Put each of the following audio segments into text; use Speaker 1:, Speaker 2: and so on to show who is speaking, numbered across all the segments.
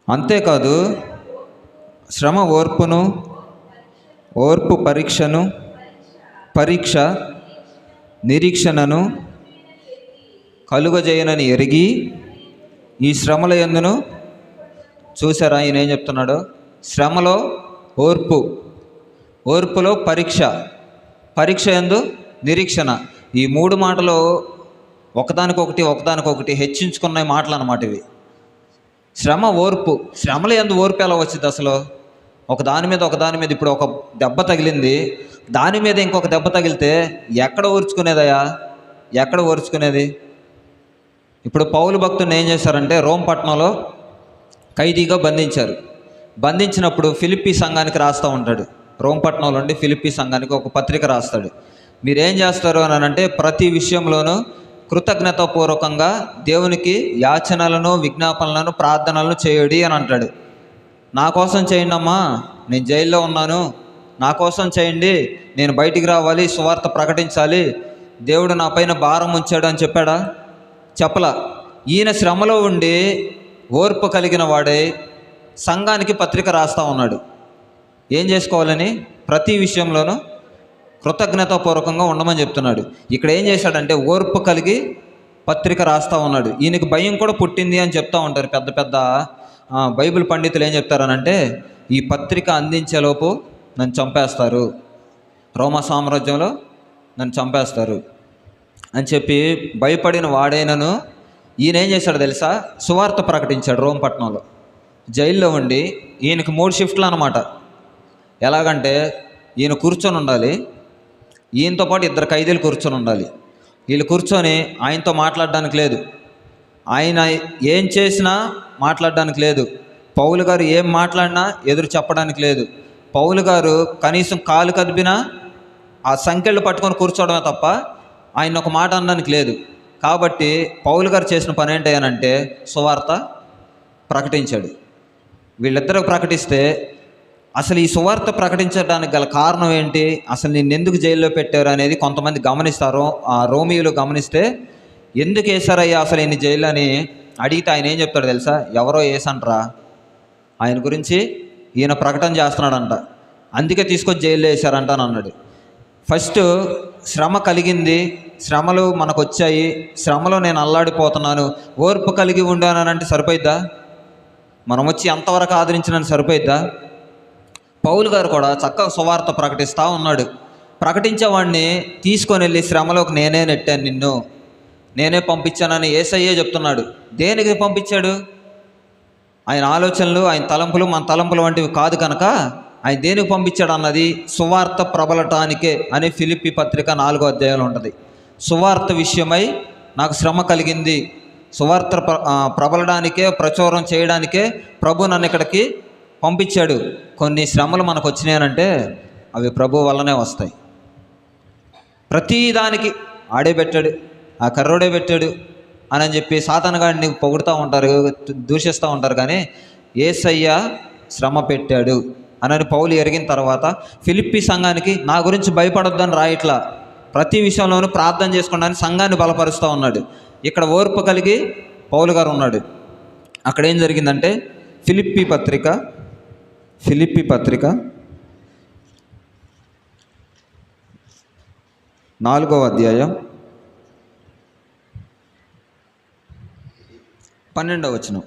Speaker 1: అంతేకాదు శ్రమ ఓర్పును, ఓర్పు పరీక్ష నిరీక్షణను కలుగజేయనని ఎరిగి ఈ శ్రమల యందును, చూసారా ఈయన ఏం చెప్తున్నాడు? శ్రమలో ఓర్పు, ఓర్పులో పరీక్ష యందు నిరీక్షణ. ఈ మూడు మాటలు ఒకదానికొకటి హెచ్చించుకున్న మాటలు అన్నమాట ఇవి. శ్రమ, ఓర్పు. శ్రమల యందు ఓర్పు ఎలా వచ్చింది అసలు? ఒకదాని మీద ఇప్పుడు ఒక దెబ్బ తగిలింది, దాని మీద ఇంకొక దెబ్బ తగిలితే ఎక్కడ ఓర్చుకునేదయ్యా? ఎక్కడ ఓర్చుకునేది? ఇప్పుడు పౌలు భక్తుడిని ఏం చేశారంటే రోమ్ పట్టణంలో ఖైదీగా బంధించినప్పుడు ఫిలిప్పీ సంఘానికి రాస్తూ ఉంటాడు. రోమ్ పట్టణంలో ఉండి ఫిలిప్పీ సంఘానికి ఒక పత్రిక రాస్తాడు. మీరేం చేస్తారు అని అంటే, ప్రతి విషయంలోనూ కృతజ్ఞతాపూర్వకంగా దేవునికి యాచనలను, విజ్ఞాపనలను, ప్రార్థనలను చేయుడి అని అంటాడు. నా కోసం చేయండి అమ్మా, నేను జైల్లో ఉన్నాను, నా కోసం చేయండి, నేను బయటికి రావాలి, సువార్త ప్రకటించాలి, దేవుడు నా పైన భారం ఉంచాడు అని చెప్పాడా? చెప్పలా. ఈయన శ్రమలో ఉండి ఓర్పు కలిగిన వాడే సంఘానికి పత్రిక రాస్తూ ఉన్నాడు. ఏం చేసుకోవాలని? ప్రతి విషయంలోనూ కృతజ్ఞతాపూర్వకంగా ఉండమని చెప్తున్నాడు. ఇక్కడ ఏం చేశాడంటే ఓర్పు కలిగి పత్రిక రాస్తూ ఉన్నాడు. ఈయనకి భయం కూడా పుట్టింది అని చెప్తూ ఉంటారు పెద్ద పెద్ద బైబిల్ పండితులు. ఏం చెప్తారనంటే, ఈ పత్రిక అందించేలోపు నన్ను చంపేస్తారు, రోమా సామ్రాజ్యంలో నన్ను చంపేస్తారు అని చెప్పి భయపడిన వాడైనను ఈయన ఏం చేశాడు తెలుసా? సువార్త ప్రకటించాడు రోమ్ పట్టణంలో. జైల్లో ఉండి ఈయనకి 3 షిఫ్ట్లు అన్నమాట. ఎలాగంటే ఈయన కూర్చొని ఉండాలి, ఈయనతో పాటు 2 ఖైదీలు కూర్చొని ఉండాలి. వీళ్ళు కూర్చొని ఆయనతో మాట్లాడడానికి లేదు, ఆయన ఏం చేసినా మాట్లాడడానికి లేదు, పౌలు గారు ఏం మాట్లాడినా ఎదురు చెప్పడానికి లేదు, పౌలు గారు కనీసం కాలు కదిపినా ఆ సంకెళ్ళు పట్టుకొని కూర్చోవడమే తప్ప ఆయన ఒక మాట అనడానికి లేదు. కాబట్టి పౌలు గారు చేసిన పని ఏంటంటే సువార్త ప్రకటించాడు. వీళ్ళిద్దరూ ప్రకటిస్తే అసలు ఈ సువార్త ప్రకటించడానికి గల కారణం ఏంటి, అసలు నిన్ను ఎందుకు జైల్లో పెట్టారు అనేది కొంతమంది గమనిస్తారు. ఆ రోమియోలు గమనిస్తే, ఎందుకు వేశారయ్యా అసలు ఈయన జైలు అని అడిగితే ఆయన ఏం చెప్తాడు తెలుసా? ఎవరో వేసంట్రా, ఆయన గురించి ఈయన ప్రకటన చేస్తున్నాడంట, అందుకే తీసుకొచ్చి జైల్లో వేశారంట అని అన్నాడు. ఫస్ట్ శ్రమ కలిగింది, శ్రమలు మనకు వచ్చాయి, శ్రమలో నేను అల్లాడిపోతున్నాను, ఓర్పు కలిగి ఉండానంటే సరిపోయిద్దా? మనం వచ్చి ఎంతవరకు ఆదరించినని సరిపోయిద్దా? పౌలు గారు కూడా చక్కగా సువార్త ప్రకటిస్తూ ఉన్నాడు. ప్రకటించేవాడిని తీసుకొని వెళ్ళి శ్రమలోకి నేనే నెట్టాను, నిన్ను నేనే పంపించానని యేసయ్యే చెప్తున్నాడు. దేనికి పంపించాడు? ఆయన ఆలోచనలు, ఆయన తలంపులు మన తలంపులు వంటివి కాదు కనుక ఆయన దేనికి పంపించాడు అన్నది సువార్త ప్రబలటానికే అని ఫిలిప్పీ పత్రిక 4వ అధ్యాయంలో ఉంటుంది. సువార్త విషయమై నాకు శ్రమ కలిగింది, సువార్త ప్రబలడానికే, ప్రచురం చేయడానికే ప్రభు నన్ను ఇక్కడికి పంపించాడు. కొన్ని శ్రమలు మనకు వచ్చినాయనంటే అవి ప్రభు వల్లనే వస్తాయి. ప్రతిదానికి ఆడే పెట్టాడు, ఆ కర్రోడే పెట్టాడు అని చెప్పి సాతానుగాడిని పొగుడుతూ ఉంటారు, దూషిస్తూ ఉంటారు. కానీ యేసయ్య శ్రమ పెట్టాడు అని పౌలు ఎరిగిన తర్వాత ఫిలిప్పీ సంఘానికి నా గురించి భయపడొద్దని రాయట్లా, ప్రతి విషయంలోనూ ప్రార్థన చేసుకోవడానికి సంఘాన్ని బలపరుస్తూ ఉన్నాడు. ఇక్కడ ఓర్పు కలిగి పౌలు గారు ఉన్నాడు. అక్కడ ఏం జరిగిందంటే ఫిలిప్పీ పత్రిక 4వ అధ్యాయం 12వ వచనం.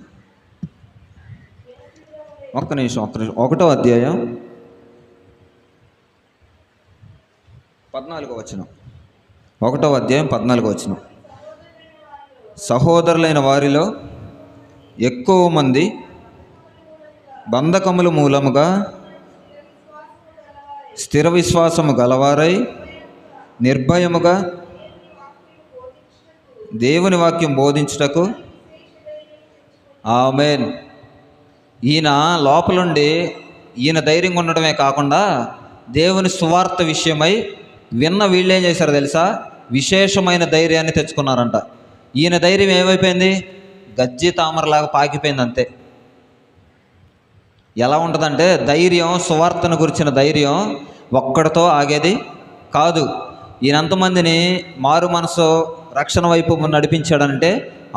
Speaker 1: ఒక్క నిమిషం. 1వ అధ్యాయం 14వ వచనం. 1వ అధ్యాయం 14వ వచనం. సహోదరులైన వారిలో ఎక్కువ మంది బంధకముల మూలముగా స్థిర విశ్వాసము గలవారై నిర్భయముగా దేవుని వాక్యం బోధించుటకు. ఆమేన్. ఈయన లోపలుండి ఈయన ధైర్యంగా ఉండడమే కాకుండా దేవుని సువార్త విషయమై విన్న వీళ్ళేం చేశారు తెలుసా? విశేషమైన ధైర్యాన్ని తెచ్చుకున్నారంట. ఈయన ధైర్యం ఏమైపోయింది? గజ్జి తామరలాగా పాకిపోయింది అంతే. ఎలా ఉంటుందంటే ధైర్యం, సువార్తను గురించిన ధైర్యం ఒక్కడితో ఆగేది కాదు. ఈయనంతమందిని మారు మనసు రక్షణ వైపు నడిపించాడంటే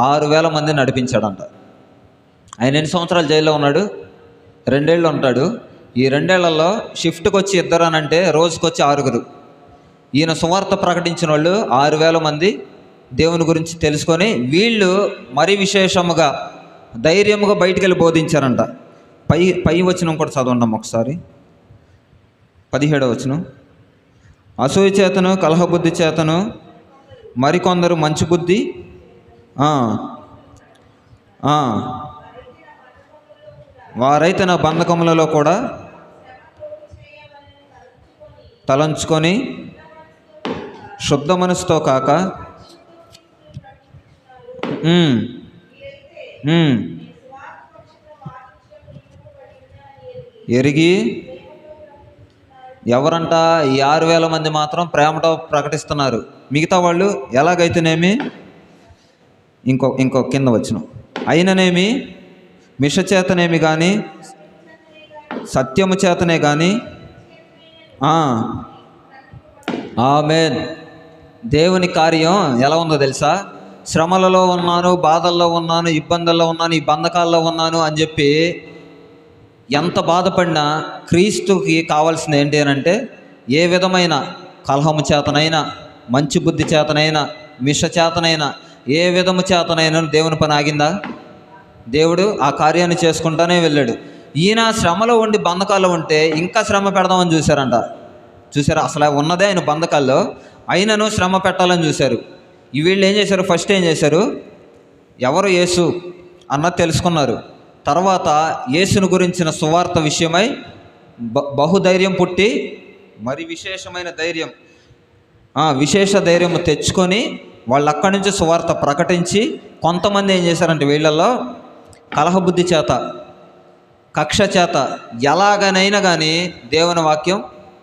Speaker 1: 6,000 మందిని నడిపించాడంట. ఆయన ఎన్ని సంవత్సరాలు జైల్లో ఉన్నాడు? 2 ఏళ్ళు ఉంటాడు. ఈ 2 ఏళ్లలో షిఫ్ట్కి వచ్చి 2 అని అంటే రోజుకొచ్చి 6. ఈయన సువార్త ప్రకటించిన వాళ్ళు 6,000 మంది దేవుని గురించి తెలుసుకొని వీళ్ళు మరీ విశేషముగా ధైర్యముగా బయటికి వెళ్ళి బోధించారంట. పై వచనం కూడా చదవండి ఒకసారి. 17వ వచనం. అసూయ చేతను కలహబుద్ధి చేతను మరికొందరు మంచి బుద్ధి వారైతే నా బంధకములలో కూడా తలంచుకొని శుద్ధ మనసుతో కాక ఎరిగి ఎవరంట? ఈ 6,000 మంది మాత్రం ప్రేమతో ప్రకటిస్తున్నారు. మిగతా వాళ్ళు ఎలాగైతేనేమి ఇంకో కింద వచ్చిన అయిననేమి మిష చేతనేమి కానీ సత్యము చేతనే కానీ ఆమేన్. దేవుని కార్యం ఎలా ఉందో తెలుసా? శ్రమలలో ఉన్నాను, బాధల్లో ఉన్నాను, ఇబ్బందుల్లో ఉన్నాను, ఈ బంధకాల్లో ఉన్నాను అని చెప్పి ఎంత బాధపడినా క్రీస్తుకి కావాల్సింది ఏంటి అని అంటే ఏ విధమైన కలహము చేతనైనా, మంచి బుద్ధి చేతనైనా, మిష చేతనైనా, ఏ విధము చేతనైనా దేవుని పని ఆగిందా? దేవుడు ఆ కార్యాన్ని చేసుకుంటానే వెళ్ళాడు. ఈయన శ్రమలో ఉండి బంధకాల్లో ఉంటే ఇంకా శ్రమ పెడదామని చూసారా? అసలు ఉన్నదే ఆయన బంధకాల్లో, అయినను శ్రమ పెట్టాలని చూశారు. ఈ వీళ్ళు ఏం చేశారు? ఫస్ట్ ఏం చేశారు? ఎవరు యేసు అన్నది తెలుసుకున్నారు. తర్వాత యేసును గురించిన సువార్త విషయమై బహుధైర్యం పుట్టి మరి విశేషమైన ధైర్యం, విశేష ధైర్యం తెచ్చుకొని వాళ్ళు అక్కడి నుంచి సువార్త ప్రకటించి కొంతమంది ఏం చేశారంటే వీళ్ళల్లో కలహబుద్ధి చేత, కక్ష చేత ఎలాగనైనా కానీ దేవుని వాక్యం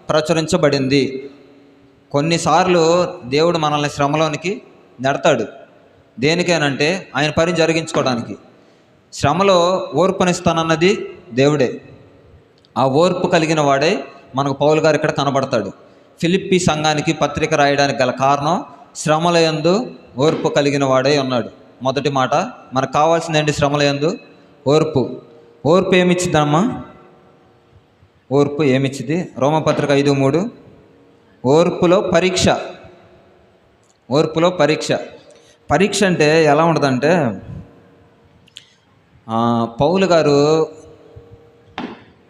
Speaker 1: ప్రచురించబడింది. కొన్నిసార్లు దేవుడు మనల్ని శ్రమలోనికి నెడతాడు. దేనికేనంటే ఆయన పని జరిగించుకోవడానికి. శ్రమలో ఓర్పునిస్తానన్నది దేవుడే. ఆ ఓర్పు కలిగిన వాడే మనకు పౌలు గారు ఇక్కడ కనబడతాడు. ఫిలిప్పీ సంఘానికి పత్రిక రాయడానికి గల కారణం శ్రమల యందు ఓర్పు కలిగిన వాడే ఉన్నాడు. మొదటి మాట, మనకు కావాల్సింది ఏంటి? శ్రమల యందు ఓర్పు. ఓర్పు ఏమిచ్చిద్దమ్మా? ఓర్పు ఏమిచ్చిది? రోమపత్రిక 5:3. ఓర్పులో పరీక్ష. ఓర్పులో పరీక్ష. పరీక్ష అంటే ఎలా ఉండదంటే, పౌలు గారు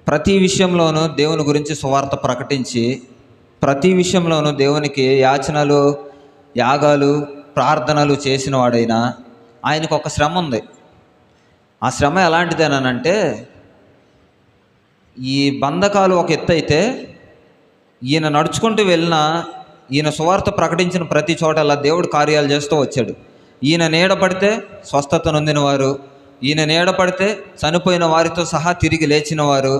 Speaker 1: ప్రతి విషయంలోనూ దేవుని గురించి సువార్త ప్రకటించి ప్రతి విషయంలోనూ దేవునికి యాచనలు, యాగాలు, ప్రార్థనలు చేసిన వాడైనా ఆయనకు ఒక శ్రమ ఉంది. ఆ శ్రమ ఎలాంటిదేనంటే, ఈ బంధకాలు ఒక ఎత్తు అయితే ఈయన నడుచుకుంటూ వెళ్ళినా ఈయన సువార్త ప్రకటించిన ప్రతి చోటలా దేవుడు కార్యాలు చేస్తూ వచ్చాడు. ఈయన నీడ పడితే స్వస్థత నొందిన వారు, ఈయన నీడ పడితే చనిపోయిన వారితో సహా తిరిగి లేచిన వారు,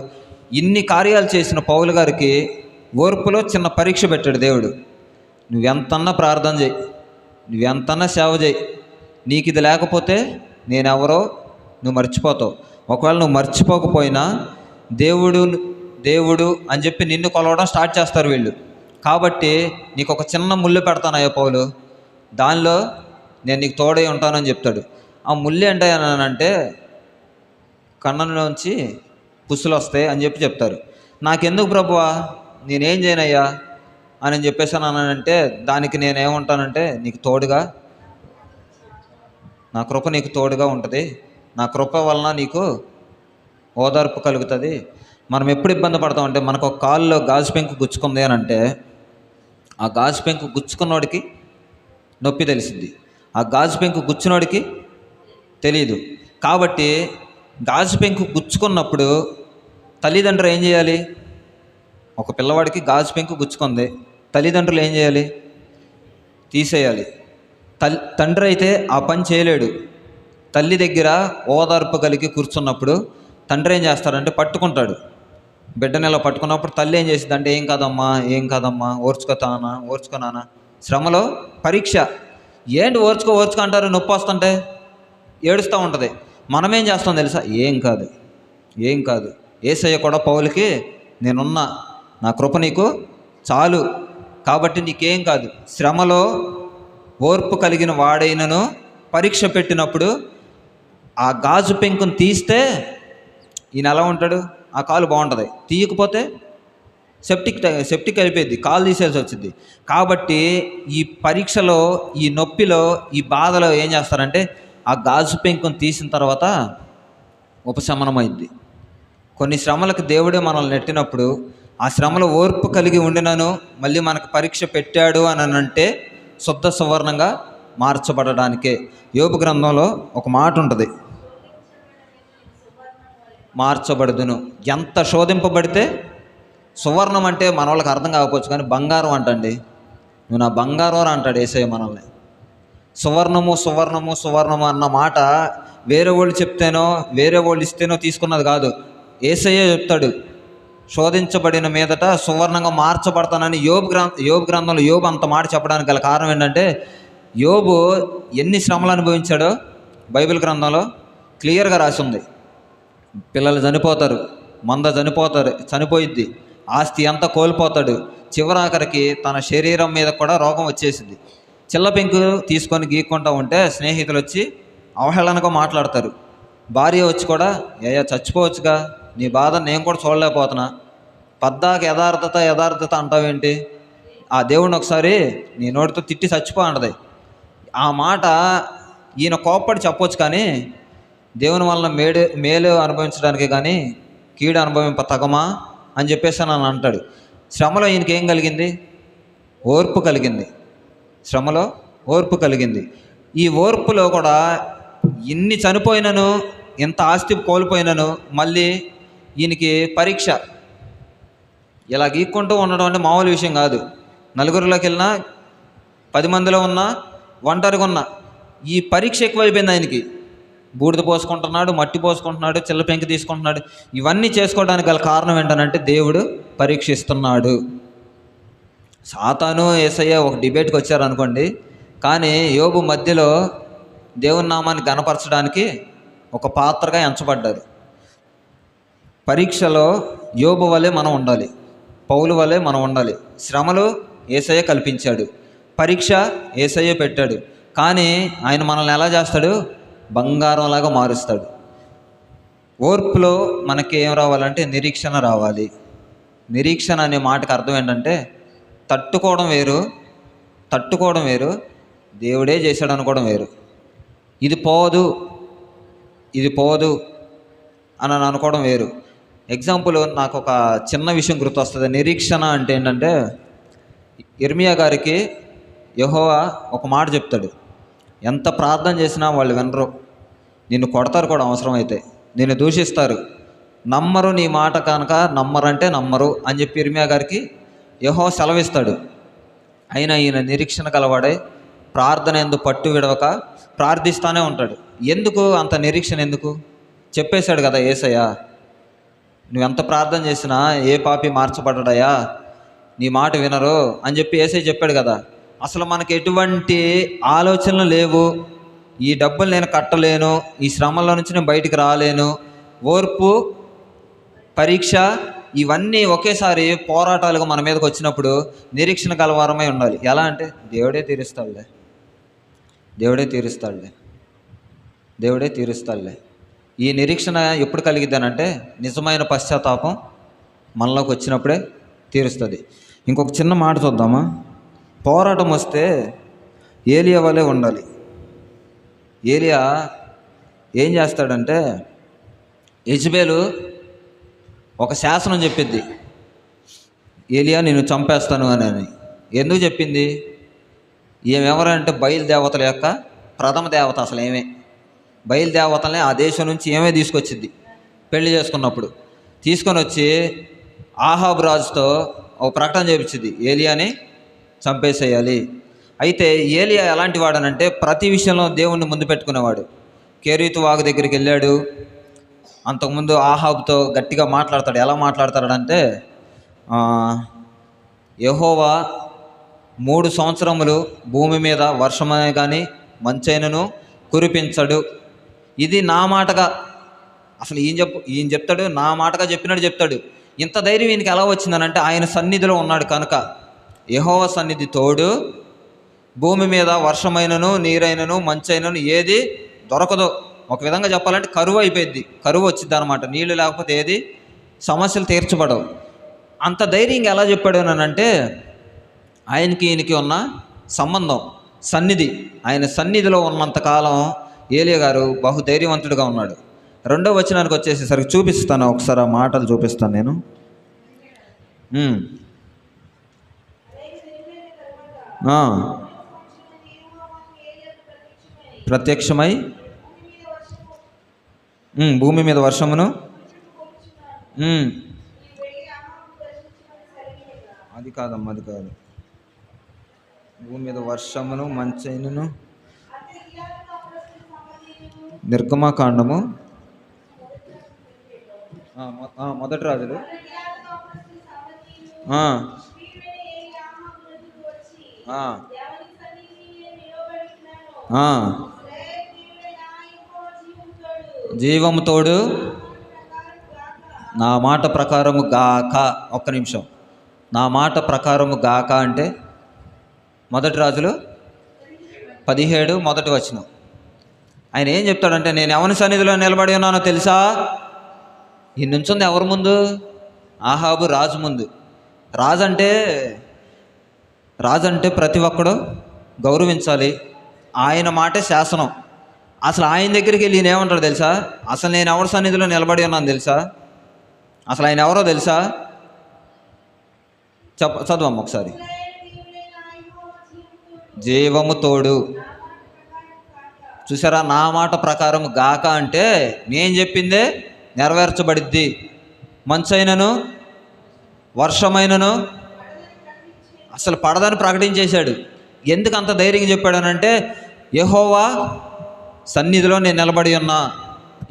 Speaker 1: ఇన్ని కార్యాలు చేసిన పౌలు గారికి ఓర్పులో చిన్న పరీక్ష పెట్టాడు దేవుడు. నువ్వెంతన్నా ప్రార్థన చేయి, నువ్వెంతన్నా సేవ చేయి, నీకు ఇది లేకపోతే నేనెవరో నువ్వు మర్చిపోతావు. ఒకవేళ నువ్వు మర్చిపోకపోయినా దేవుడు అని చెప్పి నిన్ను కొలవడం స్టార్ట్ చేస్తారు వీళ్ళు. కాబట్టి నీకు ఒక చిన్న ముళ్ళు పెడతానయ్యా పౌలు, దానిలో నేను నీకు తోడై ఉంటానని చెప్తాడు. ఆ ముళ్ళు ఏంటంటే కన్నంలోంచి పుస్సులు వస్తాయి అని చెప్తారు. నాకెందుకు ప్రభువా, నేనేం చేయనయ్యా అని చెప్పేసానంటే దానికి నేనేమంటానంటే, నీకు తోడుగా నా కృప నీకు తోడుగా ఉంటుంది, నా కృప వలన నీకు ఓదార్పు కలుగుతుంది. మనం ఎప్పుడు ఇబ్బంది పడతామంటే, మనకు ఒక కాల్లో గాజు పెంకు గుచ్చుకుంది అని అంటే ఆ గాజు పెంకు గుచ్చుకున్నోడికి నొప్పి తెలిసింది, ఆ గాజు పెంకు గుచ్చినోడికి తెలియదు. కాబట్టి గాజు పెంకు గుచ్చుకున్నప్పుడు తల్లిదండ్రులు ఏం చేయాలి? ఒక పిల్లవాడికి గాజు పెంకు గుచ్చుకుంది, తల్లిదండ్రులు ఏం చేయాలి? తీసేయాలి. తండ్రి అయితే ఆ పని చేయలేడు. తల్లి దగ్గర ఓదార్పు కలిగి కూర్చున్నప్పుడు తండ్రి ఏం చేస్తాడంటే పట్టుకుంటాడు. బిడ్డని ఇలా పట్టుకున్నప్పుడు తల్లి ఏం చేసింది అంటే, ఏం కాదమ్మా ఓర్చుకోనానా. శ్రమలో పరీక్ష. ఏంటి ఓర్చుకో అంటారు? నొప్పి వస్తుంటే ఏడుస్తూ ఉంటుంది. మనమేం చేస్తాం తెలుసా? ఏం కాదు. యేసయ్య కూడా పౌలుకి నేనున్నా, నా కృప నీకు చాలు, కాబట్టి నీకేం కాదు. శ్రమలో ఓర్పు కలిగిన వాడైనను పరీక్ష పెట్టినప్పుడు ఆ గాజు పెంకుని తీస్తే ఈయన ఎలా ఉంటాడు? ఆ కాలు బాగుంటుంది. తీయకపోతే సెప్టిక్ అయిపోయింది, కాలు తీసేసి వచ్చింది. కాబట్టి ఈ పరీక్షలో, ఈ నొప్పిలో, ఈ బాధలో ఏం చేస్తారంటే ఆ గాజు పెంకుని తీసిన తర్వాత ఉపశమనమైంది. కొన్ని శ్రమలకు దేవుడే మనల్ని నెట్టినప్పుడు ఆ శ్రమలో ఓర్పు కలిగి ఉండినను మళ్ళీ మనకు పరీక్ష పెట్టాడు అని అంటే శుద్ధ సువర్ణంగా మార్చబడడానికే. యోబు గ్రంథంలో ఒక మాట ఉంటుంది, మార్చబడుదును. ఎంత శోధింపబడితే, సువర్ణం అంటే మన వాళ్ళకి అర్థం కాకపోవచ్చు కానీ బంగారం అంటండి. నువ్వు నా బంగారం అంటాడు యేసయ్య మనల్ని. సువర్ణము సువర్ణము సువర్ణము అన్న మాట వేరే వాళ్ళు చెప్తేనో వేరే వాళ్ళు ఇస్తేనో తీసుకున్నది కాదు. యేసయ్యే చెప్తాడు, శోధించబడిన మీదట సువర్ణంగా మార్చబడతానని. యోబు గ్రంథంలో యోబు అంత మాట చెప్పడానికి గల కారణం ఏంటంటే, యోబు ఎన్ని శ్రమలు అనుభవించాడో బైబిల్ గ్రంథంలో క్లియర్గా రాసి ఉంది. పిల్లలు చనిపోతారు, మంద చనిపోయిద్ది, ఆస్తి అంతా కోల్పోతాడు, చివరాఖరికి తన శరీరం మీద కూడా రోగం వచ్చేసింది. చిల్ల పెంకు తీసుకొని గీక్కుంటూ ఉంటే స్నేహితులు వచ్చి అవహేళనగా మాట్లాడతారు. భార్య వచ్చి కూడా, ఏయా చచ్చిపోవచ్చుగా, నీ బాధ నేను కూడా చూడలేకపోతున్నా, పద్దాక యథార్థత అంటావేంటి, ఆ దేవుడిని ఒకసారి నీ నోటితో తిట్టి చచ్చిపో అంటది. ఆ మాట ఈయన కోప్పడి చెప్పొచ్చు కానీ దేవుని వలన మేలు అనుభవించడానికి కానీ కీడు అనుభవింప తగమా అని చెప్పేసి నన్ను అంటాడు. శ్రమలో ఈయనకి ఏం కలిగింది? ఓర్పు కలిగింది. శ్రమలో ఓర్పు కలిగింది. ఈ ఓర్పులో కూడా ఇన్ని చనిపోయినను, ఎంత ఆస్తి కోల్పోయినను మళ్ళీ ఈయనకి పరీక్ష. ఇలా గీక్కుంటూ ఉండడం అంటే మామూలు విషయం కాదు. నలుగురిలోకి వెళ్ళినా, 10 మందిలో ఉన్నా, ఒంటరిగా ఉన్నా ఈ పరీక్ష ఎక్కువైపోయింది ఆయనకి. బూడిద పోసుకుంటున్నాడు, మట్టి పోసుకుంటున్నాడు, చిల్ల పెంకి తీసుకుంటున్నాడు. ఇవన్నీ చేసుకోవడానికి గల కారణం ఏంటనంటే దేవుడు పరీక్షిస్తున్నాడు. సాతాను యేసయ్య ఒక డిబేట్కి వచ్చారనుకోండి, కానీ యోబు మధ్యలో దేవుని నామాన్ని గణపరచడానికి ఒక పాత్రగా ఎంచబడ్డారు. పరీక్షలో యోబు వలె మనం ఉండాలి, పౌలు వలె మనం ఉండాలి. శ్రమలు యేసయ్య కల్పించాడు, పరీక్ష యేసయ్య పెట్టాడు. కానీ ఆయన మనల్ని ఎలా చేస్తాడు? బంగారంలాగా మారుస్తాడు. ఓర్పులో మనకి ఏం రావాలంటే నిరీక్షణ రావాలి. నిరీక్షణ అనే మాటకు అర్థం ఏంటంటే తట్టుకోవడం వేరు, దేవుడే చేశాడు అనుకోవడం వేరు. ఇది పోదు అని అనుకోవడం వేరు. ఎగ్జాంపుల్, నాకు ఒక చిన్న విషయం గుర్తొస్తుంది. నిరీక్షణ అంటే ఏంటంటే, ఇర్మియా గారికి యెహోవా ఒక మాట చెప్తాడు, ఎంత ప్రార్థన చేసినా వాళ్ళు వినరు, నిన్ను కొడతారు కూడా, అవసరమైతే నిన్ను దూషిస్తారు, నమ్మరు, నీ మాట కనుక నమ్మరంటే నమ్మరు అని చెప్పి ఇర్మియా గారికి యెహోవా సెలవిస్తాడు. అయినా ఈయన నిరీక్షణ కలవాడై ప్రార్థన ఎందు పట్టు విడవక ప్రార్థిస్తూనే ఉంటాడు. ఎందుకు అంత నిరీక్షణ? ఎందుకు? చెప్పేశాడు కదా యేసయ్య, నువ్వెంత ప్రార్థన చేసినా ఏ పాపి మార్చబడ్డాయా, నీ మాట వినరు అని చెప్పి యేసయ్య చెప్పాడు కదా. అసలు మనకి ఎటువంటి ఆలోచనలు లేవు, ఈ డబ్బులు నేను కట్టలేను, ఈ శ్రమల నుంచి నేను బయటికి రాలేను, ఓర్పు, పరీక్ష ఇవన్నీ ఒకేసారి పోరాటాలుగా మన మీదకి వచ్చినప్పుడు నిరీక్షణ కలవారమై ఉండాలి. ఎలా అంటే దేవుడే తీరుస్తాడులే. ఈ నిరీక్షణ ఎప్పుడు కలిగిద్దానంటే నిజమైన పశ్చాత్తాపం మనలోకి వచ్చినప్పుడే తీరుస్తుంది. ఇంకొక చిన్న మాట చూద్దామా? పోరాటం వస్తే ఏలియా వలె ఉండాలి. ఏలియా ఏం చేస్తాడంటే, యెజబెలు ఒక శాసనం చెప్పిద్ది, ఏలియా నేను చంపేస్తాను అని. ఎందుకు చెప్పింది? ఏమెవరంటే బయలుదేవతల యొక్క ప్రథమ దేవత. అసలు ఏమే బయలుదేవతలనే ఆ దేశం నుంచి ఏమే తీసుకొచ్చిద్ది. పెళ్లి చేసుకున్నప్పుడు తీసుకొని వచ్చి ఆహాబు రాజుతో ఒక ప్రకటన చేపించింది, ఏలియాని చంపేసేయాలి. అయితే ఏలియా ఎలాంటి వాడనంటే ప్రతి విషయంలో దేవుణ్ణి ముందు పెట్టుకునేవాడు. కేరీతు వాగు దగ్గరికి వెళ్ళాడు, అంతకుముందు ఆహాబుతో గట్టిగా మాట్లాడతాడు. ఎలా మాట్లాడతాడంటే, యెహోవా 3 సంవత్సరములు భూమి మీద వర్షమే కానీ మంచైనను కురిపించడు, ఇది నా మాటగా. అసలు ఈయన చెప్తాడు, నా మాటగా చెప్పినట్టు చెప్తాడు. ఇంత ధైర్యం ఈయనకి ఎలా వచ్చిందనంటే ఆయన సన్నిధిలో ఉన్నాడు కనుక. యెహోవా సన్నిధి తోడు, భూమి మీద వర్షమైనను నీరైనను మంచైనను ఏది దొరకదు. ఒక విధంగా చెప్పాలంటే కరువు అయిపోయింది, కరువు వచ్చింది అనమాట. నీళ్లు లేకపోతే ఏది సమస్యలు తీర్చబడవు. అంత ధైర్యంగా ఎలా చెప్పాడు అని అంటే, ఆయనకి ఈయనకి ఉన్న సంబంధం, సన్నిధి, ఆయన సన్నిధిలో ఉన్నంతకాలం ఏలియా గారు బహుధైర్యవంతుడిగా ఉన్నాడు. రెండో వచనానికి వచ్చేసేసరికి చూపిస్తాను, ఒకసారి ఆ మాటలు చూపిస్తాను నేను. ప్రత్యక్షమై భూమి మీద వర్షమును, అది కాదమ్మా, అది కాదు. భూమి మీద వర్షమును మంచైనను, నిర్గమకాండము మొదటి రాజులు. జీవము తోడు నా మాట ప్రకారము గాక. ఒక్క నిమిషం. నా మాట ప్రకారము గాక అంటే మొదటి రాజులు 17 మొదటి వచనం. ఆయన ఏం చెప్తాడంటే, నేను ఎవరి సన్నిధిలో నిలబడి ఉన్నానో తెలుసా? ఈ నుంచుంది ఎవరి ముందు? ఆహాబు రాజు ముందు. రాజు అంటే ప్రతి ఒక్కడు గౌరవించాలి, ఆయన మాటే శాసనం. అసలు ఆయన దగ్గరికి వెళ్ళి ఈయన ఏమంటాడు తెలుసా? అసలు నేను ఎవరి సన్నిధిలో నిలబడి ఉన్నాను తెలుసా? అసలు ఆయన ఎవరో తెలుసా? చదవమ్మ ఒకసారి. జీవము తోడు. చూసారా, నా మాట ప్రకారం గాక అంటే నేను చెప్పిందే నెరవేర్చబడిద్ది. మంచైనను వర్షమైనను అసలు పడదని ప్రకటించేశాడు. ఎందుకు అంత ధైర్యంగా చెప్పాడనంటే, యెహోవా సన్నిధిలో నేను నిలబడి ఉన్నా,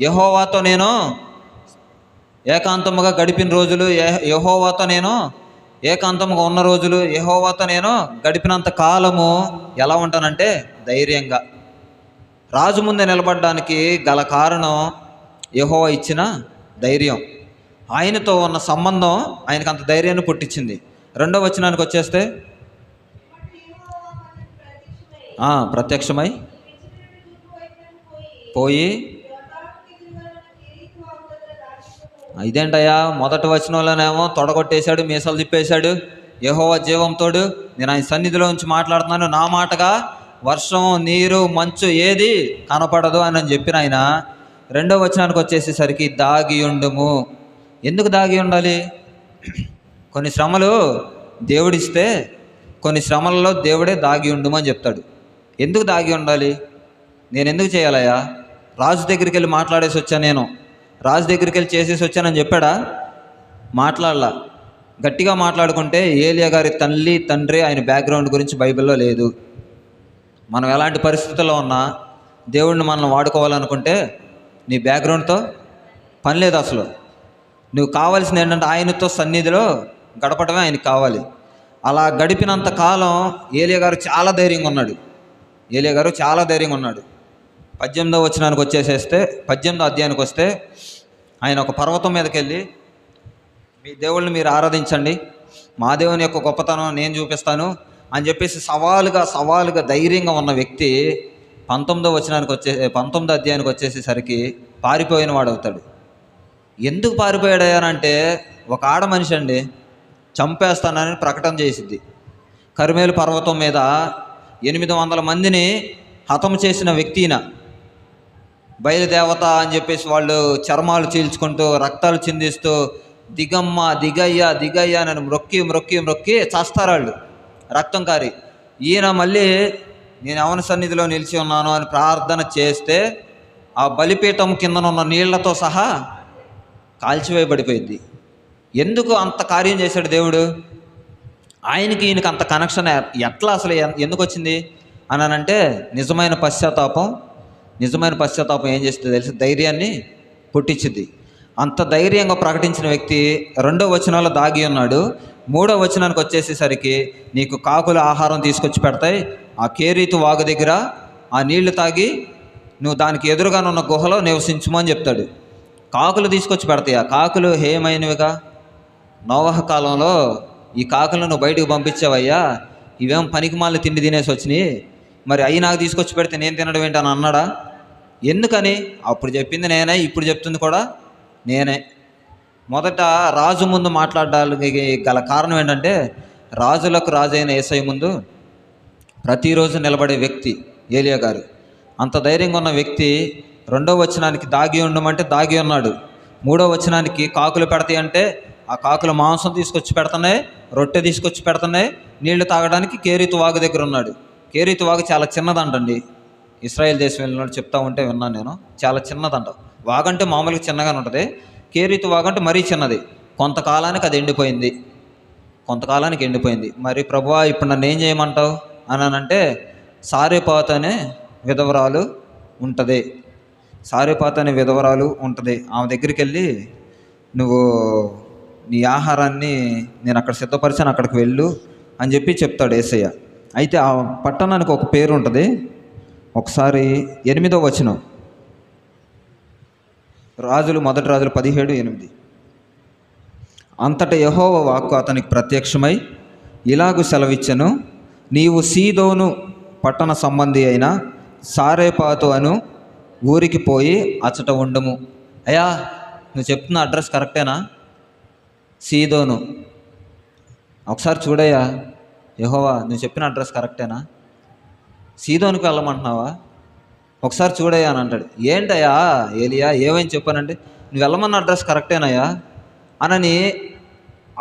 Speaker 1: యెహోవాతో నేను ఏకాంతముగా గడిపిన రోజులు, యెహోవాతో నేను ఏకాంతముగా ఉన్న రోజులు, యెహోవాతో నేను గడిపినంత కాలము ఎలా ఉంటానంటే ధైర్యంగా. రాజు ముందే నిలబడడానికి గల కారణం యెహోవా ఇచ్చిన ధైర్యం, ఆయనతో ఉన్న సంబంధం ఆయనకు అంత ధైర్యాన్ని పుట్టించింది. రెండో వచనానికి వచ్చేస్తే, ప్రత్యక్షమై పోయి, ఇదేంటయ్యా మొదటి వచనంలోనేమో తొడగొట్టేశాడు, మీసాలు తిప్పేశాడు, యెహోవా జీవంతోడు, నేను ఆయన సన్నిధిలో నుంచి మాట్లాడుతున్నాను, నా మాటగా వర్షం నీరు మంచు ఏది కనపడదు అని చెప్పిన ఆయన రెండో వచనానికి వచ్చేసేసరికి దాగి ఉండుము. ఎందుకు దాగి ఉండాలి? కొన్ని శ్రమలు దేవుడిస్తే కొన్ని శ్రమలలో దేవుడే దాగి ఉండుము అని చెప్తాడు. ఎందుకు దాగి ఉండాలి? నేను ఎందుకు చేయాలయ్యా? రాజు దగ్గరికి వెళ్ళి మాట్లాడేసి వచ్చాను, నేను రాజు దగ్గరికి వెళ్ళి చేసేసి వచ్చానని చెప్పాడా? మాట్లాడలా. గట్టిగా మాట్లాడుకుంటే ఏలియా గారి తల్లి తండ్రి ఆయన బ్యాక్గ్రౌండ్ గురించి బైబిల్లో లేదు. మనం ఎలాంటి పరిస్థితుల్లో ఉన్నా దేవుడిని మనం వాడుకోవాలనుకుంటే నీ బ్యాక్గ్రౌండ్తో పని లేదు. అసలు నువ్వు కావాల్సింది ఏంటంటే ఆయనతో సన్నిధిలో గడపడమే ఆయనకి కావాలి. అలా గడిపినంత కాలం ఏలియా గారు చాలా ధైర్యంగా ఉన్నాడు. 18వ వచనానికి వచ్చేసేస్తే, 18వ అధ్యాయానికి వస్తే, ఆయన ఒక పర్వతం మీదకి వెళ్ళి, మీ దేవుళ్ళని మీరు ఆరాధించండి, మా దేవుని యొక్క గొప్పతనం నేను చూపిస్తాను అని చెప్పేసి సవాలుగా ధైర్యంగా ఉన్న వ్యక్తి 19వ అధ్యాయానికి వచ్చేసేసరికి పారిపోయిన వాడు అవుతాడు. ఎందుకు పారిపోయాడనంటే, ఒక ఆడ మనిషి అండి చంపేస్తానని ప్రకటన చేసిద్ది. కర్మేలు పర్వతం మీద 800 మందిని హతం చేసిన వ్యక్తిన బయలుదేవత అని చెప్పేసి వాళ్ళు చర్మాలు చీల్చుకుంటూ రక్తాలు చిందిస్తూ దిగయ్యా నన్ను మొక్కి చేస్తారు వాళ్ళు, రక్తం కారి. ఈయన మళ్ళీ నేను ఎవరి సన్నిధిలో నిలిచి ఉన్నాను అని ప్రార్థన చేస్తే ఆ బలిపీఠం కిందనున్న నీళ్లతో సహా కాల్చివేయబడిపోయింది. ఎందుకు అంత కార్యం చేశాడు దేవుడు? ఈయనకి అంత కనెక్షన్ ఎట్లా అసలు ఎందుకు వచ్చింది అని అంటే, నిజమైన పశ్చాత్తాపం ఏం చేస్తుంది తెలిసి ధైర్యాన్ని పుట్టించింది. అంత ధైర్యంగా ప్రకటించిన వ్యక్తి 2వ వచనంలో దాగి ఉన్నాడు. 3వ వచనానికి వచ్చేసేసరికి, నీకు కాకుల ఆహారం తీసుకొచ్చి పెడతాయి, ఆ కేరీతు వాగు దగ్గర ఆ నీళ్లు తాగి నువ్వు దానికి ఎదురుగానున్న గుహలో నివసించుము అని చెప్తాడు. కాకులు తీసుకొచ్చి పెడతాయి. ఆ కాకులు హేయమైనవిగా. నోవహ కాలంలో ఈ కాకులను నువ్వు బయటకు పంపించావయ్యా, ఇవేం పనికి మాలిన తిండి తినేసి వచ్చినాయి, మరి అవి నాకు తీసుకొచ్చి పెడితే నేను తినడం ఏంటని అన్నాడా? ఎందుకని? అప్పుడు చెప్పింది నేనే, ఇప్పుడు చెప్తుంది కూడా నేనే. మొదట రాజు ముందు మాట్లాడడానికి గల కారణం ఏంటంటే, రాజులకు రాజైన యేసయ్య ముందు ప్రతిరోజు నిలబడే వ్యక్తి ఏలియా గారు. అంత ధైర్యంగా ఉన్న వ్యక్తి 2వ వచనానికి దాగి ఉండమంటే దాగి ఉన్నాడు. 3వ వచనానికి కాకులు పెడతాయి అంటే ఆ కాకులు మాంసం తీసుకొచ్చి పెడుతున్నాయి, రొట్టె తీసుకొచ్చి పెడుతున్నాయి. నీళ్లు తాగడానికి కేరీతు వాగు దగ్గర ఉన్నాడు. కేరీతు వాగు చాలా చిన్నదంటండి. ఇస్రాయేల్ దేశం వెళ్ళినట్టు చెప్తా ఉంటే విన్నాను నేను. చాలా చిన్నదంట. వాగంటే మామూలుగా చిన్నగానే ఉంటుంది, కేరీతు వాగంటే మరీ చిన్నది. కొంతకాలానికి అది ఎండిపోయింది. మరి ప్రభువా ఇప్పుడు నన్ను ఏం చేయమంటావు అని అంటే, సారెపాతు అనే విధవరాలు ఉంటుంది. ఆమె దగ్గరికి వెళ్ళి నువ్వు నీ ఆహారాన్ని నేను అక్కడ సిద్ధపరిచాను, అక్కడికి వెళ్ళు అని చెప్పి చెప్తాడు యేసయ్య. అయితే ఆ పట్టణానికి ఒక పేరు ఉంటుంది. ఒకసారి 8వ వచనం, మొదటి రాజులు 17:8. అంతటా యెహోవా వాక్కు అతనికి ప్రత్యక్షమై ఇలాగు సెలవిచ్చెను, నీవు సీదోను పట్టణ సంబంధి అయిన సారెపాతు అను ఊరికి పోయి అచ్చట ఉండము. అయ్యా నువ్వు చెప్తున్న అడ్రస్ కరెక్టేనా? సీదోను. ఒకసారి చూడయ్యా యెహోవా, నువ్వు చెప్పిన అడ్రస్ కరెక్టేనా? సీదోనుకు వెళ్ళమంటున్నావా? ఒకసారి చూడయ్యా అని అంటాడు. ఏంటయ్యా ఏలియా ఏమైనా చెప్పానంటే, నువ్వు వెళ్ళమన్న అడ్రస్ కరెక్టేనయ్యా అని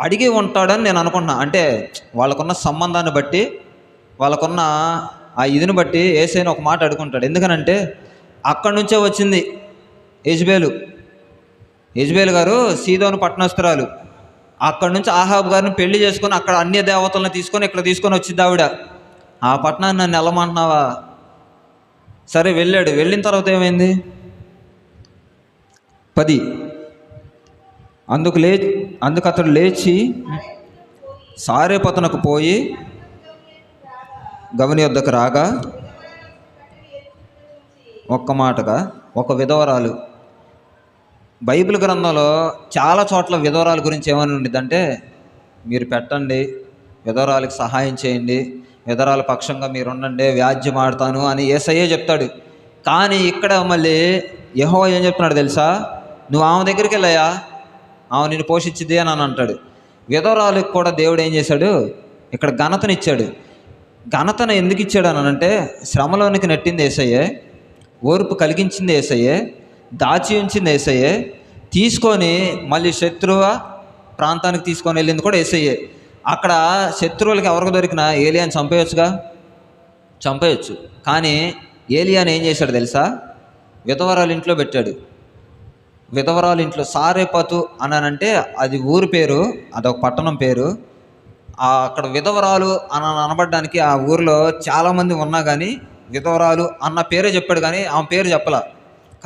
Speaker 1: అడిగి ఉంటాడని నేను అనుకుంటున్నా. అంటే వాళ్ళకున్న సంబంధాన్ని బట్టి, వాళ్ళకున్న ఆ ఇదిని బట్టి యేసయ్యను ఒక మాట అడుగుంటాడు. ఎందుకనంటే అక్కడి నుంచే వచ్చింది యెజబేలు గారు, సీదోను పట్టణస్తురాలు. అక్కడి నుంచి ఆహాబు గారిని పెళ్లి చేసుకొని అక్కడ అన్య దేవతలను తీసుకొని ఇక్కడ తీసుకొని వచ్చింది ఆవిడ. ఆ పట్టణాన్ని నన్ను వెళ్ళమంటున్నావా? సరే వెళ్ళాడు. వెళ్ళిన తర్వాత ఏమైంది? 10 అందుకు అతడు లేచి సారెపాతునకు పోయి గవని వద్దకు రాగా, ఒక్క మాటగా ఒక విధవరాలు. బైబిల్ గ్రంథంలో చాలా చోట్ల విధవరాల గురించి ఏమని ఉండిద్దంటే, మీరు పెట్టండి, విధవరాలకు సహాయం చేయండి, విధవరాల పక్షంగా మీరు ఉండండి, వ్యాజ్యం ఆడతాను అని యేసయ్యే చెప్తాడు. కానీ ఇక్కడ మళ్ళీ యెహోవా ఏం చెప్తున్నాడు తెలుసా? నువ్వు ఆమె దగ్గరికి వెళ్ళాయా, ఆమె నిన్ను పోషించిద్ది అని అంటాడు. విధవరాలకు కూడా దేవుడు ఏం చేశాడు? ఇక్కడ ఘనతనిచ్చాడు. ఘనతను ఎందుకు ఇచ్చాడు అని అంటే, శ్రమలోనికి నెట్టింది యేసయ్యే, ఓర్పు కలిగించింది యేసయ్యే, దాచి ఉంచింది యేసయ్యే, తీసుకొని మళ్ళీ శత్రువ ప్రాంతానికి తీసుకొని వెళ్ళింది కూడా యేసయ్యే. అక్కడ శత్రువులకి ఎవరికి దొరికినా ఏలియాని చంపేయచ్చు. కానీ ఏలియాని ఏం చేశాడు తెలుసా? విధవరాలు ఇంట్లో పెట్టాడు. విధవరాలు ఇంట్లో సారెపాతు అనంటే అది ఊరు పేరు, అదొక పట్టణం పేరు. అక్కడ విధవరాలు అనబడ్డానికి ఆ ఊరిలో చాలామంది ఉన్నా కానీ విధవరాలు అన్న పేరే చెప్పాడు, కానీ ఆమె పేరు చెప్పలా.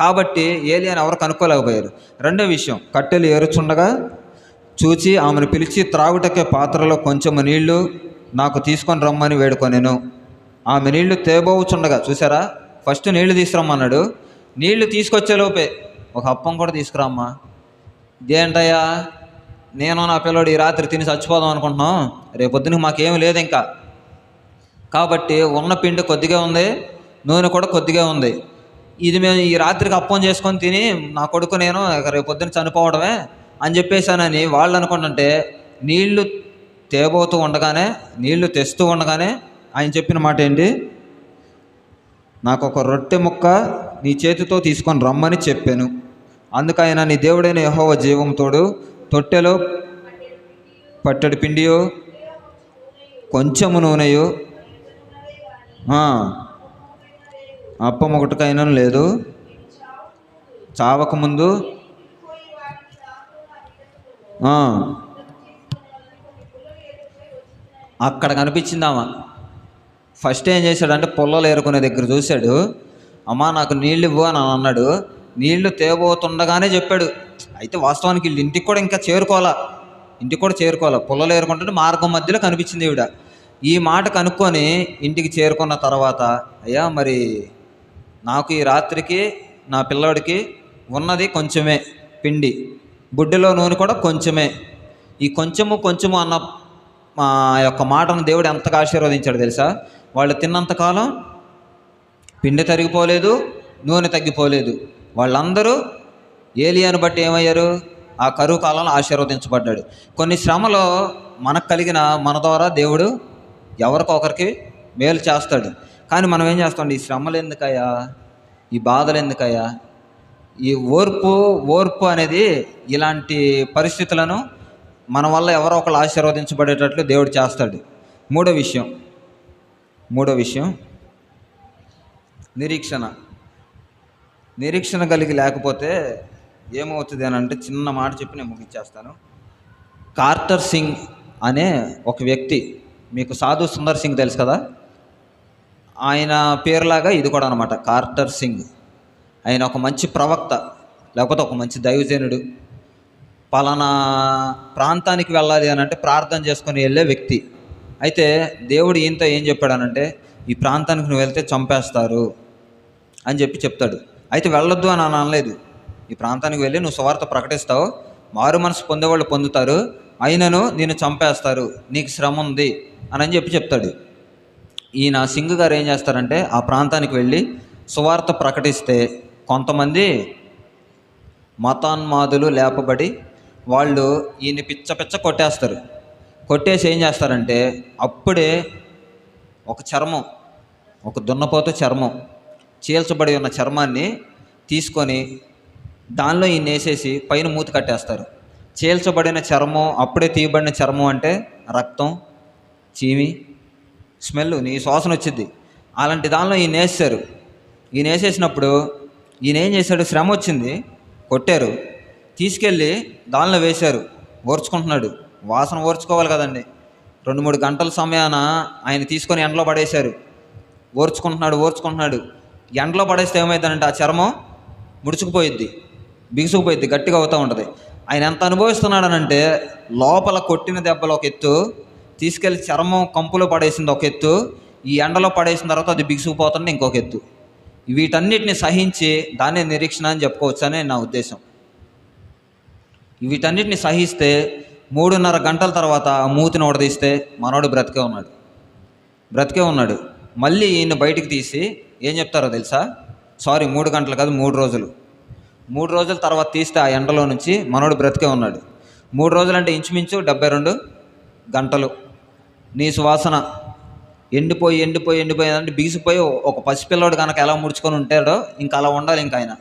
Speaker 1: కాబట్టి ఏలియాని ఎవరు కనుక్కోలేకపోయారు. రెండో విషయం, కట్టెలు ఏరుచుండగా చూచి ఆమెను పిలిచి త్రాగుటకే పాత్రలో కొంచెము నీళ్లు నాకు తీసుకొని రమ్మని వేడుకొనెను. ఆమె నీళ్లు తేబోచుండగా, చూసారా, ఫస్ట్ నీళ్లు తీసుకురమ్మన్నాడు. నీళ్లు తీసుకొచ్చేలోపే ఒక అప్పం కూడా తీసుకురామ్మా. ఇదేంటయ్యా, నేను నా పిల్లడు ఈ రాత్రి తిని చచ్చిపోదాం అనుకుంటున్నాం, రేపొద్దునకి మాకేమీ లేదు ఇంకా. కాబట్టి ఉన్న పిండి కొద్దిగా ఉంది, నూనె కూడా కొద్దిగా ఉంది. ఇది మేము ఈ రాత్రికి అప్పం చేసుకొని తిని నా కొడుకు నేను రేపొద్దున చనిపోవడమే అని చెప్పేశానని వాళ్ళు అనుకుంటుంటే, నీళ్లు తెస్తూ ఉండగానే ఆయన చెప్పిన మాట ఏంటి? నాకు ఒక రొట్టె ముక్క నీ చేతితో తీసుకొని రమ్మని చెప్పాను. అందుకైనా నీ దేవుడైన యెహోవా జీవంతోడు తొట్టెలో పట్టెడు పిండియో కొంచెము నూనెయో అప్పం ఒకటికైనా లేదు, చావకముందు అక్కడ కనిపించిందామా. ఫస్ట్ ఏం చేశాడంటే పొల్లలు ఏరుకునే దగ్గర చూశాడు. అమ్మా నాకు నీళ్ళు ఇవ్వు అని అన్నాడు. నీళ్లు తేబోతుండగానే చెప్పాడు. అయితే వాస్తవానికి వీళ్ళు ఇంటికి కూడా చేరుకోవాలా. పొల్లలు ఏరుకుంటుంటే మార్గం మధ్యలో కనిపించింది ఈవిడ. ఈ మాట కనుక్కొని ఇంటికి చేరుకున్న తర్వాత, అయ్యా మరి నాకు ఈ రాత్రికి నా పిల్లాడికి ఉన్నది కొంచెమే పిండి, బుడ్డలో నూనె కూడా కొంచెమే. ఈ కొంచెము అన్న మా యొక్క మాటను దేవుడు ఎంతగా ఆశీర్వదించాడు తెలుసా? వాళ్ళు తిన్నంతకాలం పిండి తరిగిపోలేదు, నూనె తగ్గిపోలేదు. వాళ్ళందరూ ఏలియాను బట్టి ఏమయ్యారు? ఆ కరువు కాలంలో ఆశీర్వదించబడ్డాడు. కొన్ని శ్రమలో మనకు కలిగిన మన ద్వారా దేవుడు ఎవరికొకరికి మేలు చేస్తాడు. కానీ మనం ఏం చేస్తాం? ఈ శ్రమలు ఎందుకయ్యా, ఈ బాధలు ఎందుకయ్యా, ఈ ఓర్పు అనేది ఇలాంటి పరిస్థితులను మన వల్ల ఎవరో ఒకరు ఆశీర్వదించబడేటట్లు దేవుడు చేస్తాడు. మూడో విషయం నిరీక్షణ కలిగి లేకపోతే ఏమవుతుంది అని అంటే, చిన్న మాట చెప్పి నేను ముగించేస్తాను. కార్టర్ సింగ్ అనే ఒక వ్యక్తి, మీకు సాధు సుందర్ సింగ్ తెలుసు కదా, ఆయన పేరులాగా ఇది కూడా అనమాట, కార్టర్ సింగ్. ఆయన ఒక మంచి ప్రవక్త, లేకపోతే ఒక మంచి దైవజనుడు. పలానా ప్రాంతానికి వెళ్ళాలి అని అంటే ప్రార్థన చేసుకొని వెళ్ళే వ్యక్తి. అయితే దేవుడు ఈయనతో ఏం చెప్పాడనంటే, ఈ ప్రాంతానికి నువ్వు వెళ్తే చంపేస్తారు అని చెప్తాడు. అయితే వెళ్ళొద్దు అని అనలేదు. ఈ ప్రాంతానికి వెళ్ళి నువ్వు సువార్త ప్రకటిస్తావు, మారు మనసు పొందేవాళ్ళు పొందుతారు, అయినను నేను చంపేస్తారు, నీకు శ్రమ ఉంది అని చెప్తాడు. ఈయన సింగ్ గారు ఏం చేస్తారంటే, ఆ ప్రాంతానికి వెళ్ళి సువార్త ప్రకటిస్తే కొంతమంది మతాన్మాదులు లేపబడి వాళ్ళు ఈయన పిచ్చ కొట్టేస్తారు. కొట్టేసి ఏం చేస్తారంటే, అప్పుడే ఒక దున్నపోతు చర్మం, చీల్చబడి ఉన్న చర్మాన్ని తీసుకొని దానిలో ఈయన వేసేసి పైన మూతి కట్టేస్తారు. చీల్చబడిన చర్మం, అప్పుడే తీయబడిన చర్మం అంటే రక్తం, చీమి, స్మెల్, నీ శ్వాసన వచ్చింది. అలాంటి దానిలో ఈయన వేసారు. ఈయన వేసేసినప్పుడు ఈయన ఏం చేశాడు? శ్రమ వచ్చింది, కొట్టారు, తీసుకెళ్ళి దానిలో వేశారు. ఓర్చుకుంటున్నాడు, వాసన ఓర్చుకోవాలి కదండి. 2-3 గంటల సమయాన ఆయన తీసుకొని ఎండలో పడేశారు. ఓర్చుకుంటున్నాడు. ఎండలో పడేస్తే ఏమవుతుందంటే, ఆ చర్మం ముడుచుకుపోయిద్ది, బిగుసుకుపోయిద్ది, గట్టిగా అవుతూ ఉంటుంది. ఆయన ఎంత అనుభవిస్తున్నాడనంటే, లోపల కొట్టిన దెబ్బలు ఒక ఎత్తు, తీసుకెళ్ళి చర్మం కంపులో పడేసింది ఒక ఎత్తు, ఈ ఎండలో పడేసిన తర్వాత అది బిగుసుకుపోతుంది ఇంకొక ఎత్తు. వీటన్నిటిని సహించి దాన్నే నిరీక్షణ అని చెప్పుకోవచ్చు అని నా ఉద్దేశం. వీటన్నిటిని సహిస్తే 3.5 గంటల తర్వాత మూతిని ఓడదీస్తే మనోడు బ్రతికే ఉన్నాడు. మళ్ళీ ఈయన బయటికి తీసి ఏం చెప్తారో తెలుసా? 3 గంటలు కాదు, 3 రోజులు. 3 రోజుల తర్వాత తీస్తే ఆ ఎండలో నుంచి మనోడు బ్రతికే ఉన్నాడు. 3 రోజులు అంటే ఇంచుమించు 72 గంటలు. నీ సువాసన ఎండిపోయి అంటే బిగిసిపోయి ఒక పసిపిల్లోడు కనుక ఎలా ముడుచుకొని ఉంటాడో ఇంకా అలా ఉండాలి. ఇంకా ఆయన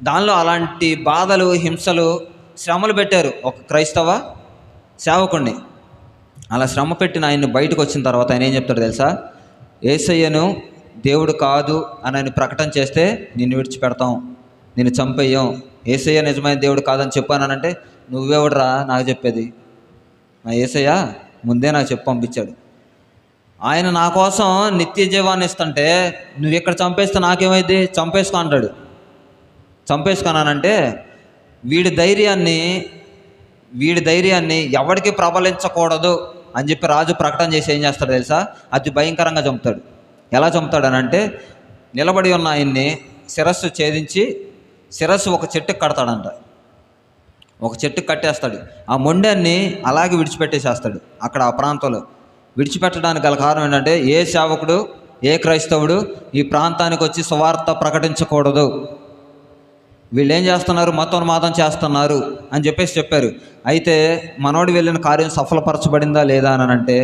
Speaker 1: దానిలో అలాంటి బాధలు, హింసలు, శ్రమలు పెట్టారు ఒక క్రైస్తవ సేవకుడిని. అలా శ్రమ పెట్టిన ఆయన్ని బయటకు వచ్చిన తర్వాత ఆయన ఏం చెప్తాడు తెలుసా? యేసయ్యను దేవుడు కాదు అని ఆయన ప్రకటన చేస్తే నిన్ను విడిచిపెడతాం, నిన్ను చంపేయం. యేసయ్య నిజమైన దేవుడు కాదని చెప్పానంటే, నువ్వెవడురా నాకు చెప్పేది? నా యేసయ్య ముందే నాకు చెప్పి పంపించాడు. ఆయన నా కోసం నిత్య జీవాన్ని ఇస్తుంటే నువ్వు ఇక్కడ చంపేస్తే నాకేమైంది? చంపేసుకో అంటాడు. చంపేసుకోనానంటే వీడి ధైర్యాన్ని ఎవరికి ప్రబలించకూడదు అని చెప్పి రాజు ప్రకటన చేసి ఏం చేస్తాడు తెలుసా? అతి భయంకరంగా చంపుతాడు. ఎలా చంపుతాడనంటే, నిలబడి ఉన్న ఆయన్ని శిరస్సు ఛేదించి శిరస్సు ఒక చెట్టుకు కడతాడంట. ఒక చెట్టుకు కట్టేస్తాడు. ఆ మొండాన్ని అలాగే విడిచిపెట్టేసేస్తాడు. అక్కడ ఆ ప్రాంతంలో విడిచిపెట్టడానికి గల కారణం ఏంటంటే, ఏ సేవకుడు, ఏ క్రైస్తవుడు ఈ ప్రాంతానికి వచ్చి సువార్త ప్రకటించకూడదు. వీళ్ళు ఏం చేస్తున్నారు? మతోన్మాదం చేస్తున్నారు అని చెప్పారు. అయితే మనోడు వెళ్ళిన కార్యం సఫలపరచబడిందా లేదా అని అంటే,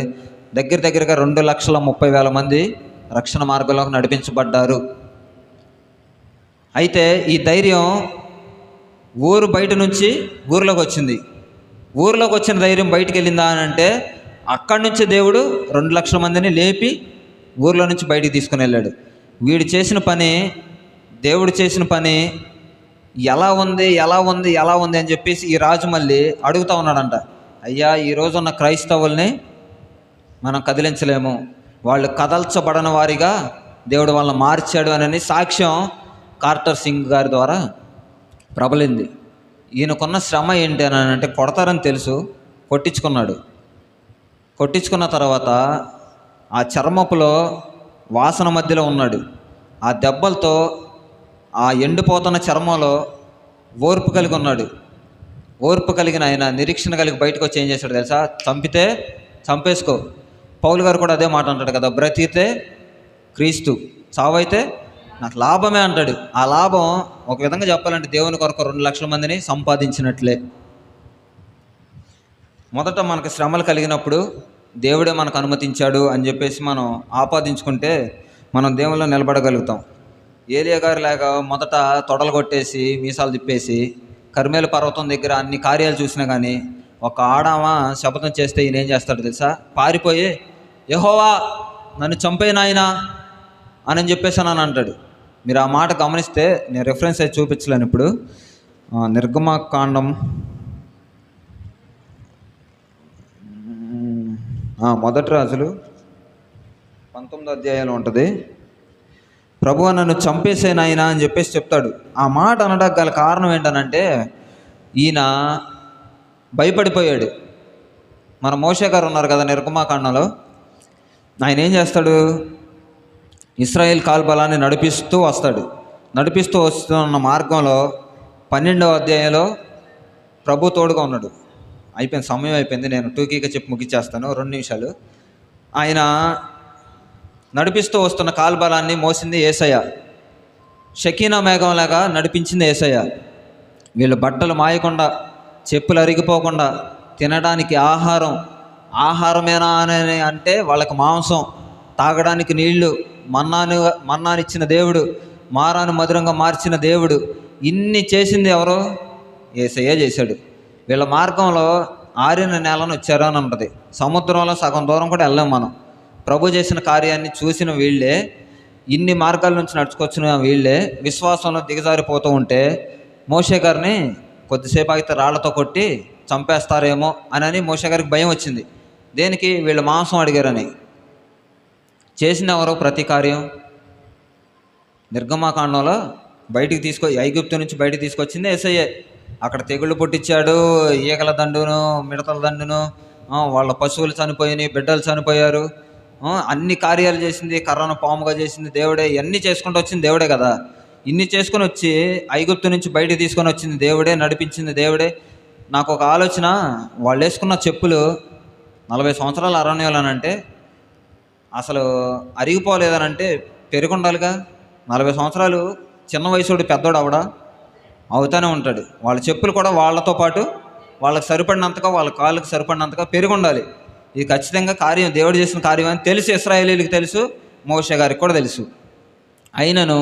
Speaker 1: దగ్గరగా 2,30,000 మంది రక్షణ మార్గంలోకి నడిపించబడ్డారు. అయితే ఈ ధైర్యం ఊరు బయట నుంచి ఊర్లోకి వచ్చింది. ఊర్లోకి వచ్చిన ధైర్యం బయటికి వెళ్ళిందా అని అంటే, అక్కడి నుంచి దేవుడు 2,00,000 మందిని లేపి ఊర్లో నుంచి బయటికి తీసుకుని వెళ్ళాడు. దేవుడు చేసిన పని ఎలా ఉంది అని చెప్పేసి ఈ రాజు మళ్ళీ అడుగుతూ ఉన్నాడంట. అయ్యా, ఈరోజు ఉన్న క్రైస్తవుల్ని మనం కదిలించలేము, వాళ్ళు కదల్చబడని వారిగా దేవుడు వాళ్ళని మార్చాడు అని సాక్ష్యం కార్టర్ సింగ్ గారి ద్వారా ప్రబలింది. ఈయనకున్న శ్రమ ఏంటి అని అంటే, కొడతారని తెలుసు, కొట్టించుకున్న తర్వాత ఆ చర్మపులో వాసన మధ్యలో ఉన్నాడు. ఆ దెబ్బలతో ఆ ఎండిపోతున్న చర్మంలో ఓర్పు కలిగి ఉన్నాడు. ఓర్పు కలిగిన ఆయన నిరీక్షణ కలిగి బయటకు వచ్చి ఏం చేశాడు తెలుసా? చంపితే చంపేసుకో. పౌలు గారు కూడా అదే మాట అంటాడు కదా, బ్రతికితే క్రీస్తు, చావైతే నాకు లాభమే అంటాడు. ఆ లాభం ఒక విధంగా చెప్పాలంటే దేవుని కొరకు 2 లక్షల మందిని సంపాదించినట్లే. మొదట మనకు శ్రమలు కలిగినప్పుడు దేవుడే మనకు అనుమతించాడు అని చెప్పేసి మనం ఆపాదించుకుంటే మనం దేవుల్లో నిలబడగలుగుతాం. ఏలియా గారు లాగా మొదట తొడలు కొట్టేసి మీసాలు తిప్పేసి కర్మేలు పర్వతం దగ్గర అన్ని కార్యాలు చూసినా కానీ ఒక ఆడామ శపథం చేస్తే ఈయన ఏం చేస్తాడు తెలుసా? పారిపోయి యెహోవా నన్ను చంపేనాయనా అని చెప్పేసి అని అంటాడు. మీరు ఆ మాట గమనిస్తే, నేను రెఫరెన్స్ అయితే చూపించలేను ఇప్పుడు. నిర్గమకాండం మొదటి రాజులు 19వ అధ్యాయంలో ఉంటుంది. ప్రభువా నన్ను చంపేసేనాయనా అని చెప్పేసి చెప్తాడు. ఆ మాట అనడానికి గల కారణం ఏంటనంటే ఈయన భయపడిపోయాడు. మన మోషే గారు ఉన్నారు కదా నిర్గమకాండంలో, ఆయన ఏం చేస్తాడు? ఇశ్రాయేల్ కాల్బలాన్ని నడిపిస్తూ వస్తాడు. నడిపిస్తూ వస్తున్న మార్గంలో 12వ అధ్యాయంలో ప్రభు తోడుగా ఉన్నాడు. అయిపోయింది, సమయం అయిపోయింది, నేను టూకీగా చెప్పి ముగిచ్చేస్తాను, 2 నిమిషాలు. ఆయన నడిపిస్తూ వస్తున్న కాల్బలాన్ని మోసింది యేసయ్య. షకీనా మేఘంలాగా నడిపించింది యేసయ్య. వీళ్ళు బట్టలు మాయకుండా, చెప్పులు అరిగిపోకుండా, తినడానికి ఆహారమేనా అని అంటే వాళ్ళకి మాంసం, తాగడానికి నీళ్లు, మన్నానిచ్చిన దేవుడు, మారాను మధురంగా మార్చిన దేవుడు. ఇన్ని చేసింది ఎవరో? యేసయ్య చేశాడు. వీళ్ళ మార్గంలో ఆరిన నేలను వచ్చారు అని ఉంటుంది. సముద్రంలో సగం దూరం కూడా వెళ్ళాం మనం. ప్రభు చేసిన కార్యాన్ని చూసిన వీళ్ళే, ఇన్ని మార్గాల నుంచి నడుచుకొచ్చిన వీళ్ళే విశ్వాసంలో దిగజారిపోతూ ఉంటే మోషే గారిని కొద్దిసేపు ఆగితే రాళ్లతో కొట్టి చంపేస్తారేమో అని మోషే గారికి భయం వచ్చింది. దేనికి? వీళ్ళు మాంసం అడిగారని. చేసిన ఎవరో ప్రతి కార్యం? నిర్గమకాండంలో ఐగుప్తు నుంచి బయటికి తీసుకొచ్చింది యేసయ్యే. అక్కడ తెగుళ్ళు పుట్టించాడు, ఈగల దండును, మిడతల దండును, వాళ్ళ పశువులు చనిపోయినాయి, బిడ్డలు చనిపోయారు, అన్ని కార్యాలు చేసింది, కర్రను పాముగా చేసింది దేవుడే. ఇవన్నీ చేసుకుంటూ వచ్చింది దేవుడే కదా. ఇన్ని చేసుకొని వచ్చి ఐగుప్తు నుంచి బయటికి తీసుకొని వచ్చింది దేవుడే, నడిపించింది దేవుడే. నాకు ఒక ఆలోచన, వాళ్ళు వేసుకున్న చెప్పులు 40 సంవత్సరాల అరణ్యాలనంటే అసలు అరిగిపోలేదనంటే పెరుగుండాలిగా. 40 సంవత్సరాలు చిన్న వయసుడు పెద్దోడు అవుతానే ఉంటాడు. వాళ్ళ చెప్పులు కూడా వాళ్ళతో పాటు వాళ్ళకి సరిపడినంతగా, వాళ్ళ కాళ్ళకి సరిపడినంతగా పెరుగుండాలి. ఇది ఖచ్చితంగా కార్యం, దేవుడు చేసిన కార్యం అని తెలుసు. ఇశ్రాయేలీలకు తెలుసు, మోషే గారికి కూడా తెలుసు. అయినను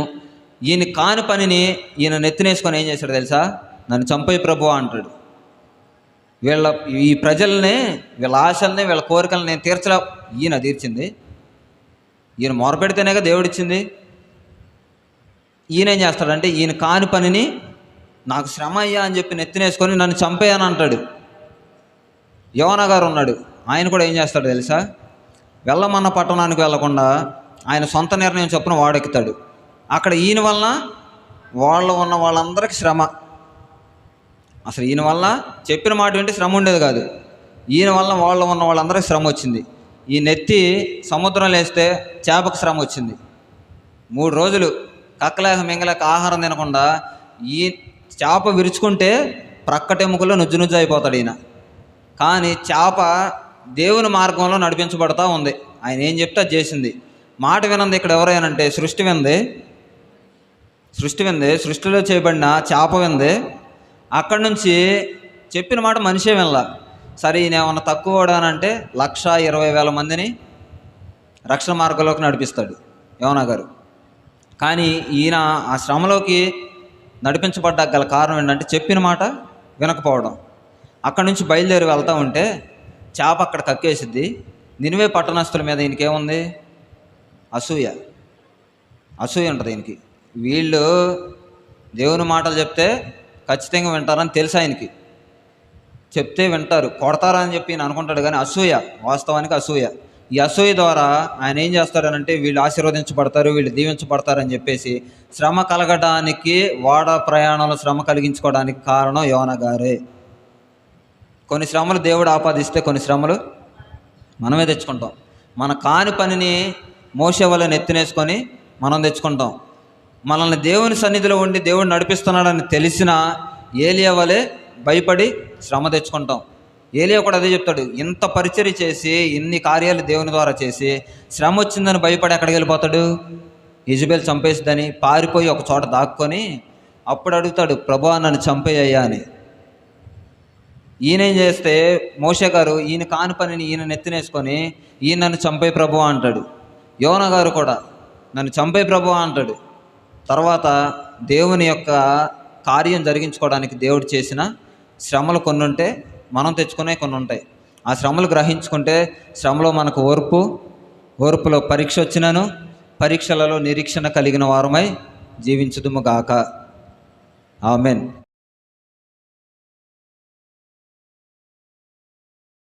Speaker 1: ఈయన కాని పనిని ఈయన నెత్తినేసుకొని ఏం చేశాడు తెలుసా? నన్ను చంపే ప్రభువా అంటాడు. ఈ ప్రజల్ని, వీళ్ళ ఆశల్ని, వీళ్ళ కోరికలను నేను తీర్చలే. ఈయన తీర్చింది. ఈయన మొరపెడితేనేగా దేవుడిచ్చింది. ఈయన ఏం చేస్తాడంటే ఈయన కాని పనిని నాకు శ్రమ అయ్యా అని చెప్పి నెత్తినేసుకొని నన్ను చంపేయని అంటాడు. యోనా గారు ఉన్నాడు, ఆయన కూడా ఏం చేస్తాడు తెలుసా? వెళ్ళమన్న పట్టణానికి వెళ్లకుండా ఆయన సొంత నిర్ణయం చొప్పున వాడెక్కుతాడు. అక్కడ ఈయన వలన ఉన్న వాళ్ళందరికీ శ్రమ. అసలు ఈయన వల్ల చెప్పిన మాట వింటే శ్రమ ఉండేది కాదు. ఈయన వల్ల ఉన్న వాళ్ళందరికీ శ్రమ వచ్చింది. ఈ నెత్తి సముద్రంలో వేస్తే చేపకు శ్రమ వచ్చింది. 3 రోజులు కక్కలేక మింగలేక ఆహారం తినకుండా ఈ చేప విరుచుకుంటే ప్రక్కటెముకలో నుజ్జు అయిపోతాడు ఈయన. కానీ చేప దేవుని మార్గంలో నడిపించబడతా ఉంది. ఆయన ఏం చెప్తే అది చేసింది. మాట వినంది ఇక్కడ ఎవరైనంటే సృష్టి వింది. సృష్టిలో చేయబడిన చేప వింది. అక్కడి నుంచి చెప్పిన మాట మనిషే వినలా. సరే ఈయన ఏమన్నా తక్కువ అంటే 1,20,000 మందిని రక్షణ మార్గంలోకి నడిపిస్తాడు యోనా గారు. కానీ ఈయన ఆ శ్రమలోకి నడిపించబడ్డ గల కారణం ఏంటంటే చెప్పిన మాట వినకపోవడం. అక్కడి నుంచి బయలుదేరి వెళ్తూ ఉంటే చేప అక్కడ కక్కేసిద్ది. నినివే పట్టణస్తుల మీద ఈయనకేముంది? అసూయ ఉంటుంది ఈయనకి. వీళ్ళు దేవుని మాటలు చెప్తే ఖచ్చితంగా వింటారని తెలుసు ఆయనకి. చెప్తే వింటారు, కొడతారా అని చెప్పి ఈయన అనుకుంటాడు. కానీ అసూయ, వాస్తవానికి అసూయ. ఈ అసూయ ద్వారా ఆయన ఏం చేస్తాడనంటే వీళ్ళు ఆశీర్వదించబడతారు, వీళ్ళు దీవించబడతారని చెప్పేసి శ్రమ కలగడానికి, వాడ ప్రయాణంలో శ్రమ కలిగించుకోవడానికి కారణం యోనా గారే. కొన్ని శ్రమలు దేవుడు ఆపాదిస్తే కొన్ని శ్రమలు మనమే తెచ్చుకుంటాం. మన కాని పనిని మోసే వల్ల ఎత్తినేసుకొని మనం తెచ్చుకుంటాం. మనల్ని దేవుని సన్నిధిలో ఉండి దేవుడు నడిపిస్తున్నాడని తెలిసిన ఏలియా వలె భయపడి శ్రమ తెచ్చుకుంటాం. ఏలియా కూడా అదే చెప్తాడు. ఇంత పరిచర్య చేసి, ఇన్ని కార్యాలు దేవుని ద్వారా చేసి శ్రమ వచ్చిందని భయపడి ఎక్కడికి వెళ్ళిపోతాడు? యెజబెల్ చంపేసిద్దని పారిపోయి ఒక చోట దాక్కొని అప్పుడు అడుగుతాడు, ప్రభువా నన్ను చంపేయ్యా అని. ఈయనేం చేస్తే మోషే గారు ఈయన కాని పనిని ఈయన నెత్తినేసుకొని ఈయన నన్ను చంపే ప్రభువా అంటాడు. యోనా గారు కూడా నన్ను చంపే ప్రభువా అంటాడు. తర్వాత దేవుని యొక్క కార్యం జరిగించుకోవడానికి దేవుడు చేసిన శ్రమలు కొన్ని ఉంటే మనం తెచ్చుకునే కొన్ని ఉంటాయి. ఆ శ్రమలు గ్రహించుకుంటే శ్రమలో మనకు ఓర్పులో పరీక్ష వచ్చినను పరీక్షలలో నిరీక్షణ కలిగిన వారమై జీవించుదుము గాక. ఆమెన్.